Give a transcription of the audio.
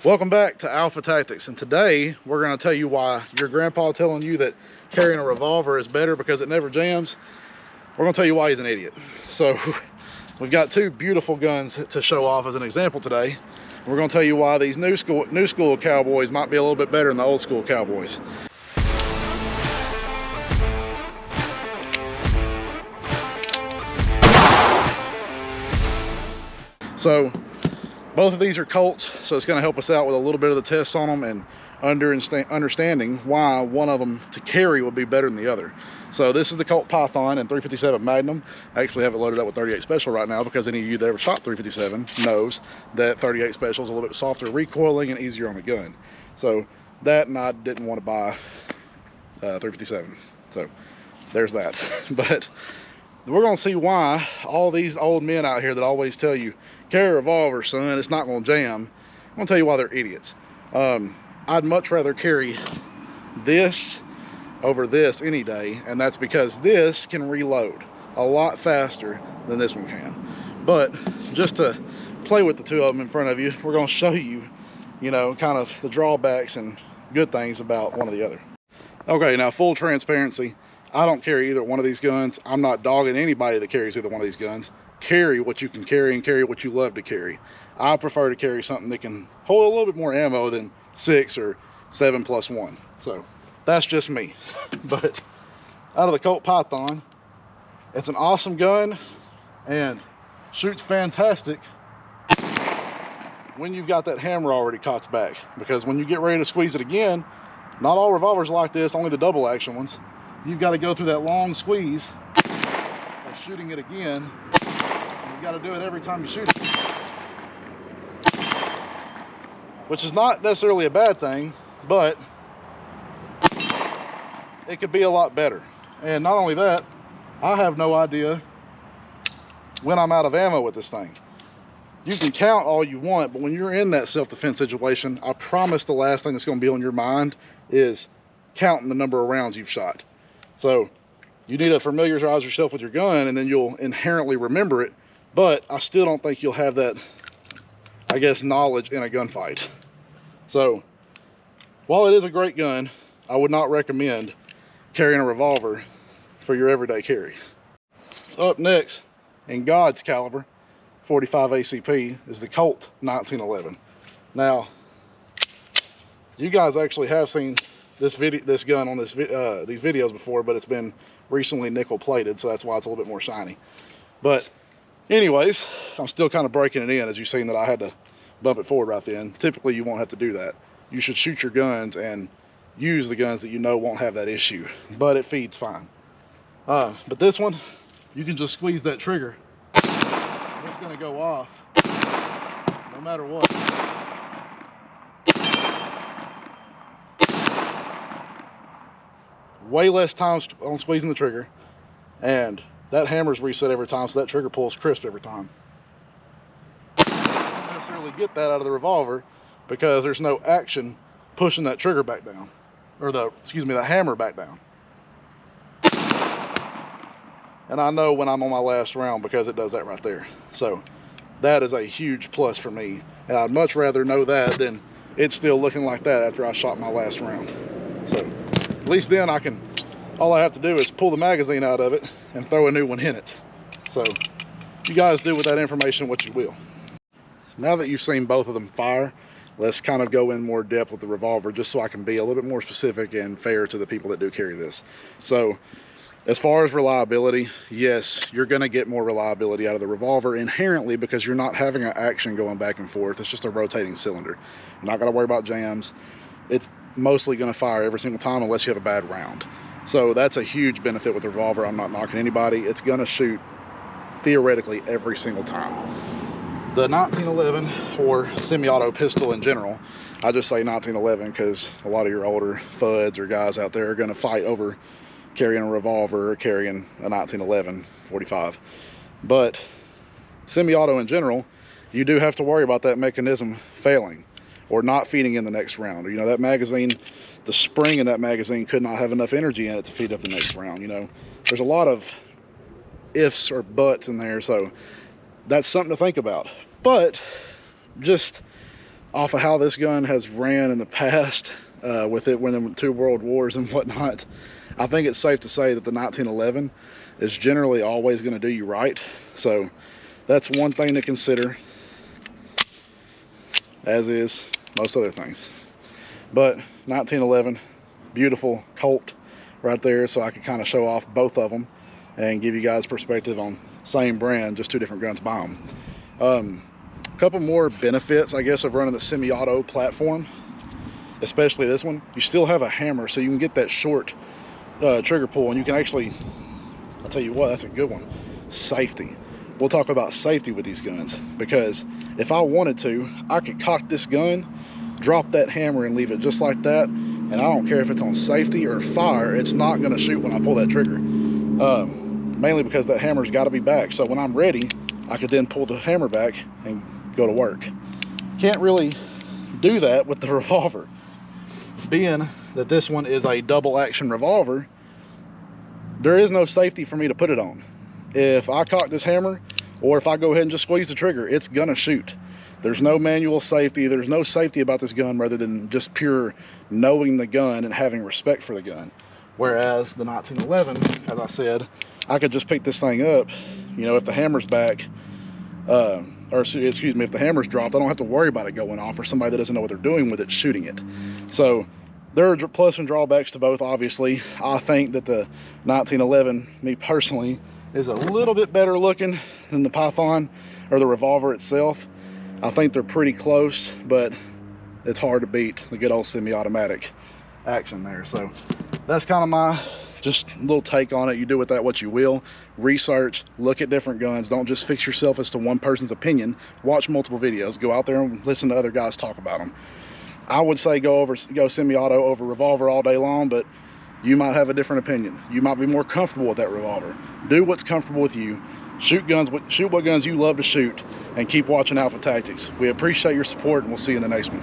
Welcome back to Alpha Tactics, and today we're going to tell you why your grandpa telling you that carrying a revolver is better because it never jams. We're going to tell you why he's an idiot. So we've got two beautiful guns to show off as an example today. We're going to tell you why these new school cowboys might be a little bit better than the old school cowboys. So both of these are Colts, so it's going to help us out with a little bit of the tests on them and understanding why one of them to carry will be better than the other. So this is the Colt Python and 357 Magnum. I actually have it loaded up with 38 Special right now because any of you that ever shot 357 knows that 38 Special is a little bit softer recoiling and easier on the gun. So that, and I didn't want to buy 357. So there's that. But we're going to see why all these old men out here that always tell you, carry a revolver, son, it's not going to jam. I'm going to tell you why they're idiots. I'd much rather carry this over this any day, and that's because this can reload a lot faster than this one can. But just to play with the two of them in front of you, we're going to show you, kind of the drawbacks and good things about one or the other. Okay, now full transparency, I don't carry either one of these guns. I'm not dogging anybody that carries either one of these guns. Carry what you can carry and carry what you love to carry. I prefer to carry something that can hold a little bit more ammo than 6 or 7+1. So that's just me. But out of the Colt Python, it's an awesome gun and shoots fantastic when you've got that hammer already cocked back, because when you get ready to squeeze it again, not all revolvers like this, only the double action ones, you've got to go through that long squeeze of shooting it again. You've got to do it every time you shoot it, which is not necessarily a bad thing, but it could be a lot better. And not only that, I have no idea when I'm out of ammo with this thing. You can count all you want, but when you're in that self-defense situation, I promise the last thing that's going to be on your mind is counting the number of rounds you've shot. So you need to familiarize yourself with your gun, and then you'll inherently remember it. But I still don't think you'll have that, I guess, knowledge in a gunfight. So while it is a great gun, I would not recommend carrying a revolver for your everyday carry. Up next, in God's caliber, 45 ACP, is the Colt 1911. Now, you guys actually have seen this gun on these videos before, but it's been recently nickel plated, so that's why it's a little bit more shiny. But anyways, I'm still kind of breaking it in, as you've seen that I had to bump it forward right then. Typically you won't have to do that. You should shoot your guns and use the guns that you know won't have that issue, but it feeds fine. But this one, you can just squeeze that trigger and it's going to go off no matter what. Way less time on squeezing the trigger, and that hammer's reset every time, so that trigger pulls crisp every time. You don't necessarily get that out of the revolver because there's no action pushing that trigger back down, or the hammer back down. And I know when I'm on my last round because it does that right there. So that is a huge plus for me, and I'd much rather know that than it's still looking like that after I shot my last round. So at least then all I have to do is pull the magazine out of it and throw a new one in it. So you guys do with that information what you will. Now that you've seen both of them fire, let's kind of go in more depth with the revolver, just so I can be a little bit more specific and fair to the people that do carry this. So as far as reliability, yes, you're going to get more reliability out of the revolver inherently because you're not having an action going back and forth. It's just a rotating cylinder. You're not going to worry about jams. It's mostly going to fire every single time unless you have a bad round. So that's a huge benefit with the revolver. I'm not knocking anybody. It's going to shoot theoretically every single time. The 1911 or semi-auto pistol in general, I just say 1911 because a lot of your older thuds or guys out there are going to fight over carrying a revolver or carrying a 1911 45. But semi-auto in general, you do have to worry about that mechanism failing or not feeding in the next round. Or, that magazine, the spring in that magazine could not have enough energy in it to feed up the next round. There's a lot of ifs or buts in there, so that's something to think about. But just off of how this gun has ran in the past, with it winning 2 world wars and whatnot, I think it's safe to say that the 1911 is generally always going to do you right. So that's one thing to consider, as is most other things. But 1911, beautiful Colt right there, so I could kind of show off both of them and give you guys perspective on same brand, just 2 different guns by them. A couple more benefits, I guess, of running the semi-auto platform, especially this one. You still have a hammer, so you can get that short trigger pull, and you can actually, I'll tell you what, that's a good one, safety. We'll talk about safety with these guns, because if I wanted to, I could cock this gun, drop that hammer, and leave it just like that, and I don't care if it's on safety or fire, it's not going to shoot when I pull that trigger. Mainly because that hammer's got to be back, so when I'm ready, I could then pull the hammer back and go to work. Can't really do that with the revolver. Being that this one is a double action revolver, there is no safety for me to put it on. If I cock this hammer, or if I go ahead and just squeeze the trigger, it's gonna shoot. There's no manual safety. There's no safety about this gun rather than just pure knowing the gun and having respect for the gun. Whereas the 1911, as I said, I could just pick this thing up, you know, if the hammer's back, or excuse me, if the hammer's dropped, I don't have to worry about it going off, or somebody that doesn't know what they're doing with it shooting it. So there are plus and drawbacks to both, obviously. I think that the 1911, me personally, is a little bit better looking than the Python or the Revolver itself. I think they're pretty close, but it's hard to beat the good old semi-automatic action there. So that's kind of my just little take on it. You do with that what you will. Research, look at different guns. Don't just fix yourself as to one person's opinion. Watch multiple videos. Go out there and listen to other guys talk about them. I would say go semi-auto over Revolver all day long, but you might have a different opinion. You might be more comfortable with that Revolver. Do what's comfortable with you. Shoot what guns you love to shoot, and keep watching Alpha Tactics. We appreciate your support, and we'll see you in the next one.